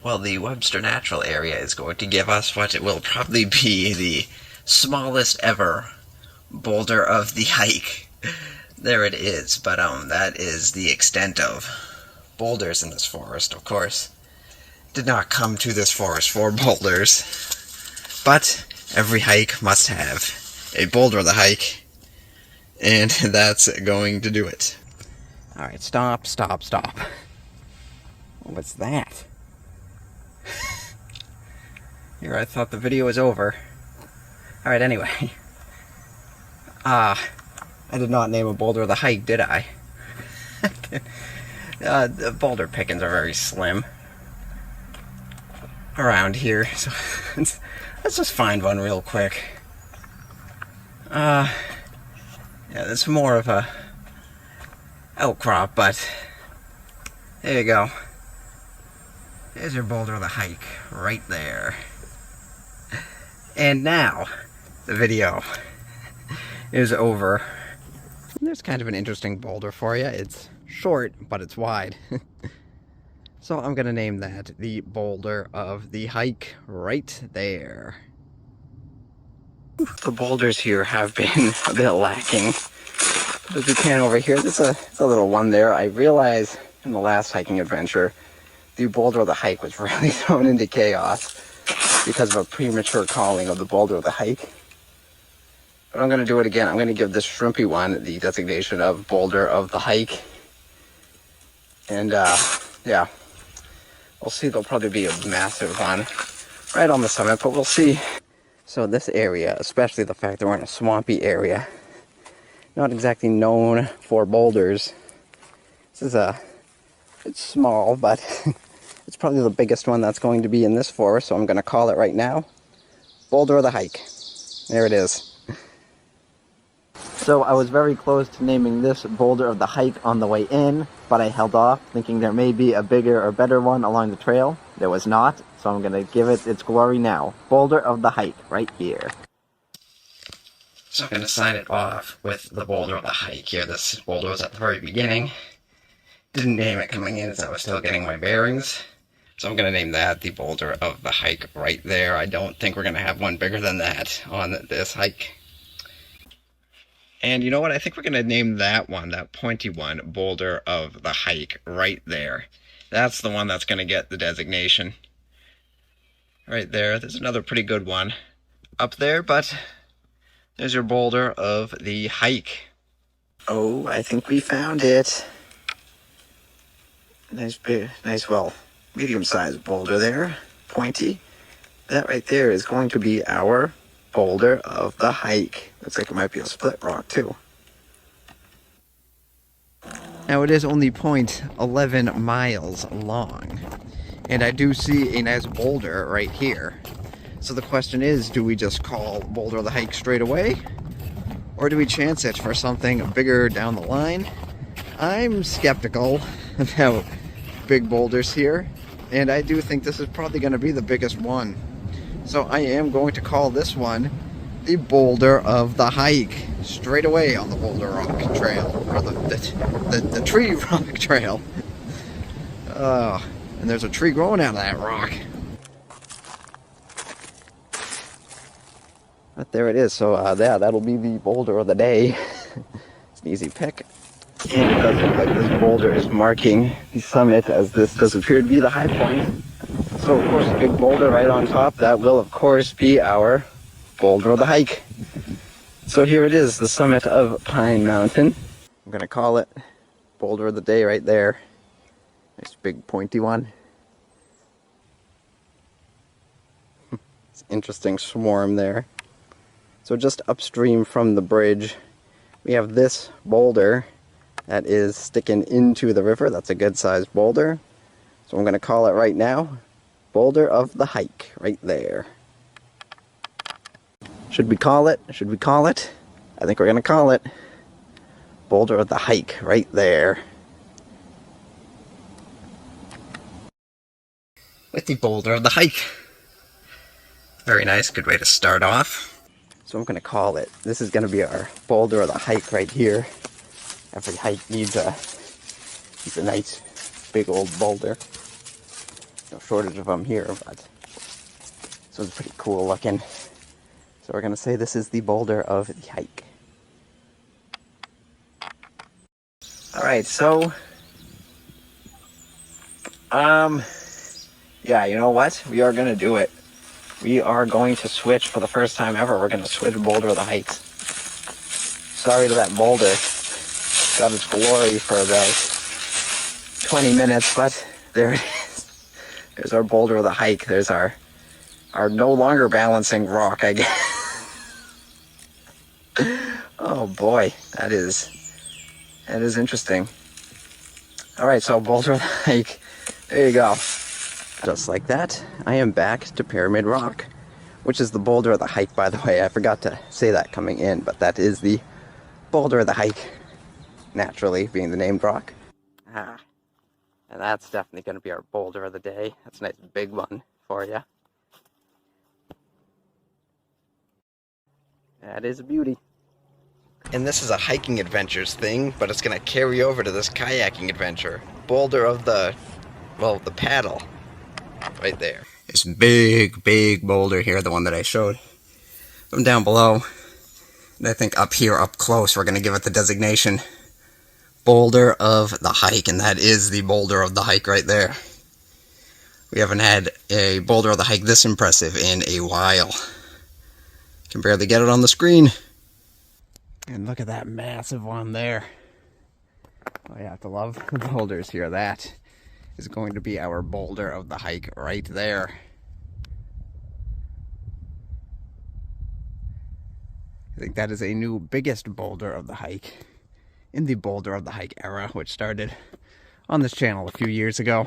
Well, the Webster Natural Area is going to give us what it will probably be the smallest ever boulder of the hike. There it is, but that is the extent of boulders in this forest, of course. Did not come to this forest for boulders, but every hike must have a boulder of the hike, and that's going to do it. Alright, stop. What's that? Here, I thought the video was over. Alright, anyway. I did not name a boulder of the hike, did I? The boulder pickings are very slim around here, so let's just find one real quick. Yeah, it's more of a outcrop, but there you go. There's your boulder of the hike, right there. And now, the video is over. There's kind of an interesting boulder for you. It's short, but it's wide. So I'm gonna name that the Boulder of the Hike right there. The boulders here have been a bit lacking. As you can over here, there's a little one there. I realized in the last hiking adventure, the Boulder of the Hike was really thrown into chaos because of a premature calling of the Boulder of the Hike. But I'm going to do it again. I'm going to give this shrimpy one the designation of Boulder of the Hike. And yeah, we'll see. There'll probably be a massive one right on the summit, but we'll see. So this area, especially the fact that we're in a swampy area, not exactly known for boulders. This is it's small, but it's probably the biggest one that's going to be in this forest, so I'm going to call it right now Boulder of the Hike. There it is. So I was very close to naming this Boulder of the Hike on the way in, but I held off, thinking there may be a bigger or better one along the trail. There was not, so I'm going to give it its glory now. Boulder of the Hike, right here. So I'm going to sign it off with the Boulder of the Hike here. This boulder was at the very beginning. Didn't name it coming in as I was still getting my bearings. So I'm going to name that the Boulder of the Hike right there. I don't think we're going to have one bigger than that on this hike. And you know what? I think we're going to name that one, that pointy one, Boulder of the Hike right there. That's the one that's going to get the designation. Right there. There's another pretty good one up there, but there's your Boulder of the Hike. Oh, I think we found it. Nice big, well, medium-sized boulder there, pointy. That right there is going to be our Boulder of the Hike. Looks like it might be a split rock too. Now it is only 0.11 miles long, and I do see a nice boulder right here. So the question is, do we just call Boulder of the Hike straight away, or do we chance it for something bigger down the line? I'm skeptical about big boulders here, and I do think this is probably going to be the biggest one. So I am going to call this one the Boulder of the Hike, straight away on the Boulder Rock Trail, or the Tree Rock Trail. And there's a tree growing out of that rock. But there it is. So yeah, that'll be the boulder of the day. It's an easy pick. And it does look like this boulder is marking the summit, as this does appear to be the high point. So of course, a big boulder right on top, that will of course be our Boulder of the Hike. So here it is, the summit of Pine Mountain. I'm going to call it Boulder of the Day right there. Nice big pointy one. It's an interesting swarm there. So just upstream from the bridge, we have this boulder that is sticking into the river. That's a good sized boulder. So I'm going to call it right now Boulder of the Hike right there. Should we call it? I think we're going to call it Boulder of the Hike right there. With the Boulder of the Hike. Very nice, good way to start off. So I'm going to call it. This is going to be our Boulder of the Hike right here. Every hike needs a nice big old boulder. no shortage of them here, but this one's pretty cool looking. So we're going to say this is the Boulder of the Hike. Alright, so, yeah, you know what? We are going to do it. We are going to switch for the first time ever. We're going to switch Boulder of the Hikes. Sorry to that boulder. Got its glory for about 20 minutes, but there it is. There's our Boulder of the Hike. There's our no longer balancing rock, I guess. Oh boy, that is interesting. Alright, so Boulder of the Hike. There you go. Just like that, I am back to Pyramid Rock, which is the Boulder of the Hike, by the way. I forgot to say that coming in, but that is the Boulder of the Hike, naturally being the named rock. And that's definitely going to be our boulder of the day. That's a nice big one for you. That is a beauty. And this is a hiking adventures thing, but it's going to carry over to this kayaking adventure. Boulder of the, well, the paddle. Right there. This big, big boulder here, the one that I showed from down below. And I think up here, up close, we're going to give it the designation Boulder of the Hike, and that is the Boulder of the Hike right there. We haven't had a Boulder of the Hike this impressive in a while. Can barely get it on the screen. And look at that massive one there. Oh, you have to love the boulders here. That is going to be our Boulder of the Hike right there. I think that is a new biggest Boulder of the Hike in the Boulder of the Hike era, which started on this channel a few years ago.